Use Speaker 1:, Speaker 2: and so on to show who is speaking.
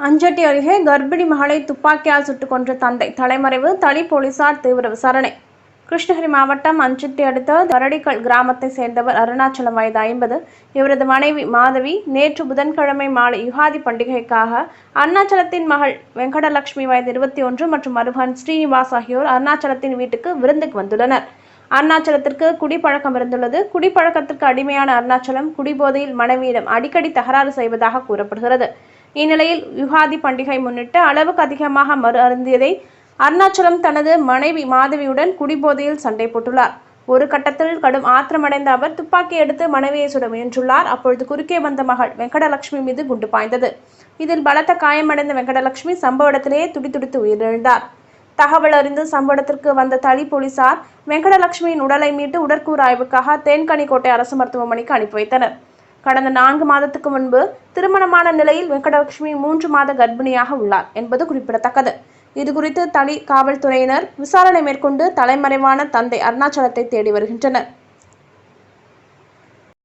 Speaker 1: அஞ்சட்டி அருகே கர்ப்பிணி மகளை துப்பாக்கியால் சுட்டுக் கொன்ற தந்தை தலைமறைவு. தளி போலீசார் தீவிர விசாரணை. கிருஷ்ணகிரி மாவட்டம் அஞ்சட்டி அடுத்த தரடிக்கல் கிராமத்தை சேர்ந்தவர் அருணாச்சலம், வயது 50. இவரது மனைவி மாதவி நேற்று புதன்கிழமை மாலை யுகாதி பண்டிகைக்காக அருணாச்சலத்தின் மகள் வெங்கடலட்சுமி, வயது 21 மற்றும் மருமகன் ஸ்ரீனிவாஸ் ஆகியோர் அருணாச்சலத்தின் வீட்டுக்கு விருந்துக்கு வந்துள்ளனர். அருணாச்சலத்திற்கு குடிப்பழக்கம் இருந்துள்ளது. குடிப்பழக்கத்திற்கு அடிமையான அருணாச்சலம் குடிபோதையில் மனைவியிடம் அடிக்கடி தகராறு செய்வதாக கூறப்படுகிறது. இந்நிலையில் யுகாதி பண்டிகை முன்னிட்டு அளவுக்கு அதிகமாக மது அருந்தியதை அருணாச்சலம் தனது மனைவி மாதவியுடன் குடிபோதையில் சண்டை போட்டுள்ளார். ஒரு கட்டத்தில் கடும் ஆத்திரமடைந்த அவர் துப்பாக்கி எடுத்து மனைவியை சுட முயன்றுள்ளார். அப்பொழுது குறுக்கே வந்த மகள் வெங்கடலட்சுமி மீது குண்டு பாய்ந்தது. இதில் பலத்த காயமடைந்த வெங்கடலட்சுமி சம்பவ இடத்திலேயே துடிதுடித்து உயிரிழந்தார். தகவல் அறிந்து சம்பவ இடத்திற்கு வந்த தளி போலீசார் வெங்கடலட்சுமியின் உடலை மீட்டு உடற்கூறு ஆய்வுக்காக தேன்கனிக்கோட்டை அரசு மருத்துவமனைக்கு அனுப்பி வைத்தனர். கடந்த 4 மாதத்துக்கு முன்பு திருமணமான நிலையில் வெங்கடலட்சுமி 3 மாத கர்ப்பிணியாக உள்ளார் என்பது குறிப்பிடத்தக்கது. இதுகுறித்து தளி காவல்துறையினர் விசாரணை மேற்கொண்டு தலைமறைவான தந்தை அருணாச்சலத்தை தேடி வருகின்றனர்.